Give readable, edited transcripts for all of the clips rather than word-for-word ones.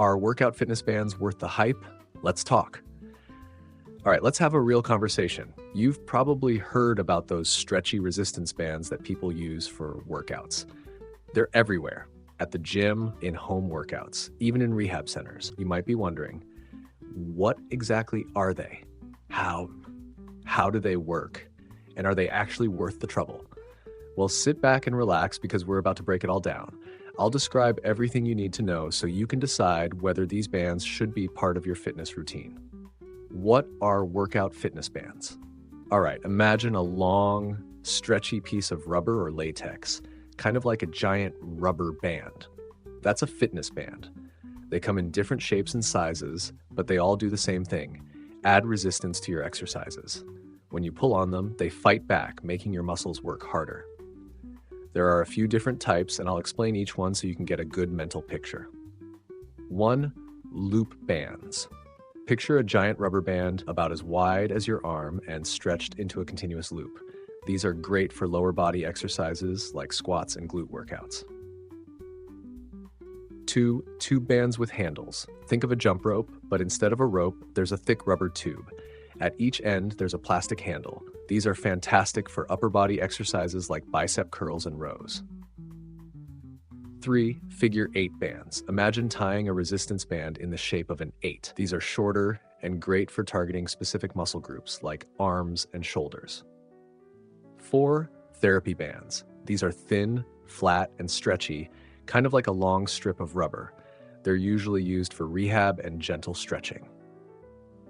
Are workout fitness bands worth the hype? Let's talk. All right, let's have a real conversation. You've probably heard about those stretchy resistance bands that people use for workouts. They're everywhere, at the gym, in home workouts, even in rehab centers. You might be wondering, what exactly are they? How do they work? And are they actually worth the trouble? Well, sit back and relax because we're about to break it all down. I'll describe everything you need to know so you can decide whether these bands should be part of your fitness routine. What are workout fitness bands? All right, imagine a long, stretchy piece of rubber or latex, kind of like a giant rubber band. That's a fitness band. They come in different shapes and sizes, but they all do the same thing: add resistance to your exercises. When you pull on them, they fight back, making your muscles work harder. There are a few different types, and I'll explain each one so you can get a good mental picture. 1. Loop bands. Picture a giant rubber band about as wide as your arm and stretched into a continuous loop. These are great for lower body exercises like squats and glute workouts. 2. Tube bands with handles. Think of a jump rope, but instead of a rope, there's a thick rubber tube. At each end, there's a plastic handle. These are fantastic for upper body exercises like bicep curls and rows. 3. Figure 8 bands. Imagine tying a resistance band in the shape of an 8. These are shorter and great for targeting specific muscle groups like arms and shoulders. 4. Therapy bands. These are thin, flat, and stretchy, kind of like a long strip of rubber. They're usually used for rehab and gentle stretching.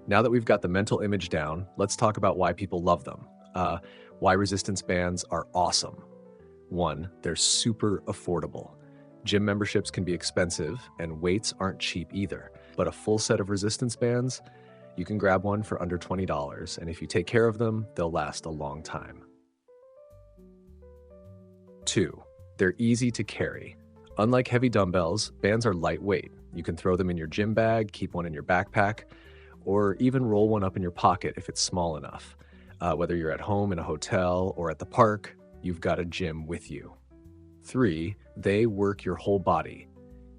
Now that we've got the mental image down, let's talk about why people love them. Why resistance bands are awesome. 1. They're super affordable. Gym memberships can be expensive, and weights aren't cheap either. But a full set of resistance bands, you can grab one for under $20, and if you take care of them, they'll last a long time. 2. They're easy to carry. Unlike heavy dumbbells, bands are lightweight. You can throw them in your gym bag, keep one in your backpack, or even roll one up in your pocket if it's small enough. Whether you're at home in a hotel or at the park, you've got a gym with you. 3. They work your whole body.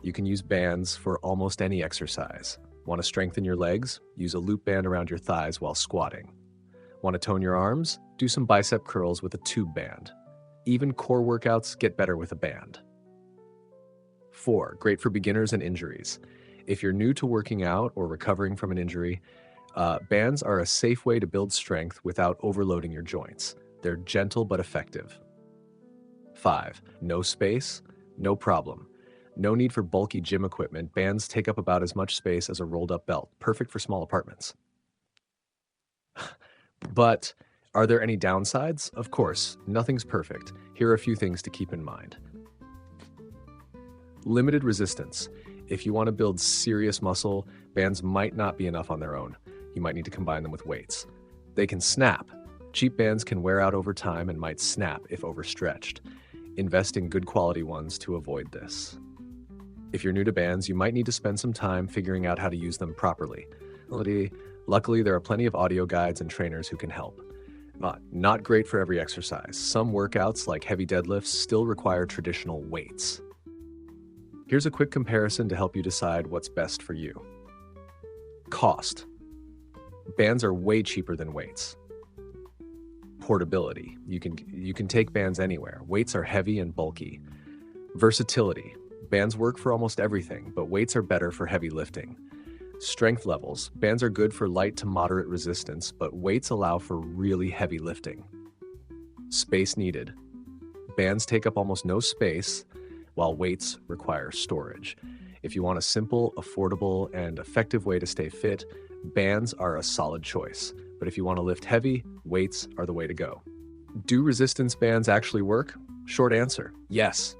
You can use bands for almost any exercise. Want to strengthen your legs? Use a loop band around your thighs while squatting. Want to tone your arms? Do some bicep curls with a tube band. Even core workouts get better with a band. 4. Great for beginners and injuries. If you're new to working out or recovering from an injury, bands are a safe way to build strength without overloading your joints. They're gentle but effective. 5. No space? No problem. No need for bulky gym equipment. Bands take up about as much space as a rolled-up belt, perfect for small apartments. But are there any downsides? Of course, nothing's perfect. Here are a few things to keep in mind. Limited resistance. If you want to build serious muscle, bands might not be enough on their own. You might need to combine them with weights. They can snap. Cheap bands can wear out over time and might snap if overstretched. Invest in good quality ones to avoid this. If you're new to bands, you might need to spend some time figuring out how to use them properly. Luckily, there are plenty of audio guides and trainers who can help. Not great for every exercise. Some workouts, like heavy deadlifts, still require traditional weights. Here's a quick comparison to help you decide what's best for you. Cost. Bands are way cheaper than weights. Portability. You can take bands anywhere. Weights are heavy and bulky. Versatility. Bands work for almost everything, but weights are better for heavy lifting. Strength levels. Bands are good for light to moderate resistance, but weights allow for really heavy lifting. Space needed. Bands take up almost no space, while weights require storage. If you want a simple, affordable, and effective way to stay fit, bands are a solid choice. But if you want to lift heavy, weights are the way to go. Do resistance bands actually work? Short answer, yes.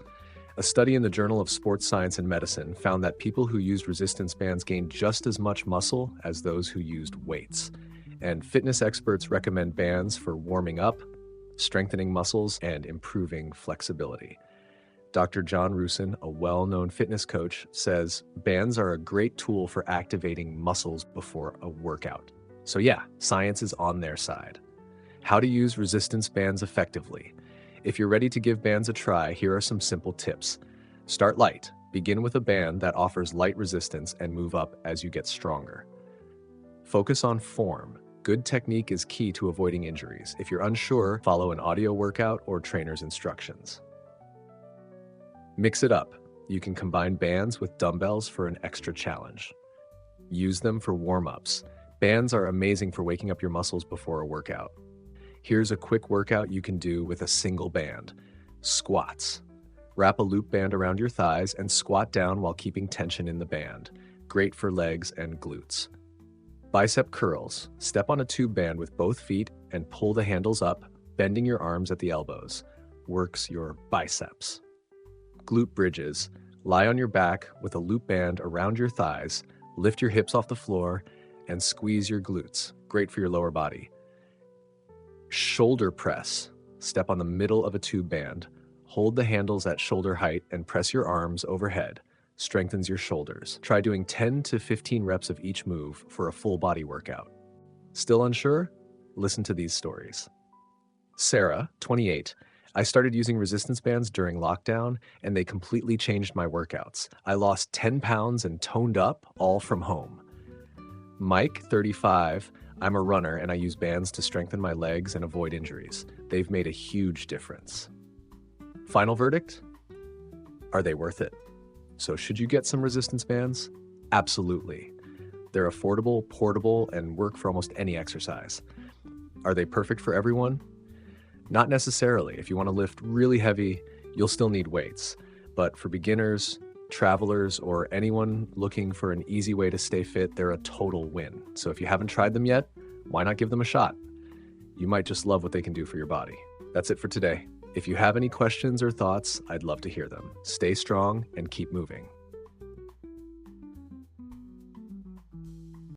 A study in the Journal of Sports Science and Medicine found that people who used resistance bands gained just as much muscle as those who used weights. And fitness experts recommend bands for warming up, strengthening muscles, and improving flexibility. Dr. John Rusin, a well-known fitness coach, says bands are a great tool for activating muscles before a workout. So yeah, science is on their side. How to use resistance bands effectively. If you're ready to give bands a try, here are some simple tips. Start light. Begin with a band that offers light resistance and move up as you get stronger. Focus on form. Good technique is key to avoiding injuries. If you're unsure, follow an audio workout or trainer's instructions. Mix it up. You can combine bands with dumbbells for an extra challenge. Use them for warm-ups. Bands are amazing for waking up your muscles before a workout. Here's a quick workout you can do with a single band. Squats. Wrap a loop band around your thighs and squat down while keeping tension in the band. Great for legs and glutes. Bicep curls. Step on a tube band with both feet and pull the handles up, bending your arms at the elbows. Works your biceps. Glute bridges. Lie on your back with a loop band around your thighs, lift your hips off the floor, and squeeze your glutes. Great for your lower body. Shoulder press. Step on the middle of a tube band. Hold the handles at shoulder height and press your arms overhead. Strengthens your shoulders. Try doing 10 to 15 reps of each move for a full body workout. Still unsure? Listen to these stories. Sarah, 28. I started using resistance bands during lockdown, and they completely changed my workouts. I lost 10 pounds and toned up, all from home. Mike, 35. I'm a runner, and I use bands to strengthen my legs and avoid injuries. They've made a huge difference. Final verdict? Are they worth it? So should you get some resistance bands? Absolutely. They're affordable, portable, and work for almost any exercise. Are they perfect for everyone? Not necessarily. If you want to lift really heavy, you'll still need weights. But for beginners, travelers, or anyone looking for an easy way to stay fit, they're a total win. So if you haven't tried them yet, why not give them a shot? You might just love what they can do for your body. That's it for today. If you have any questions or thoughts, I'd love to hear them. Stay strong and keep moving.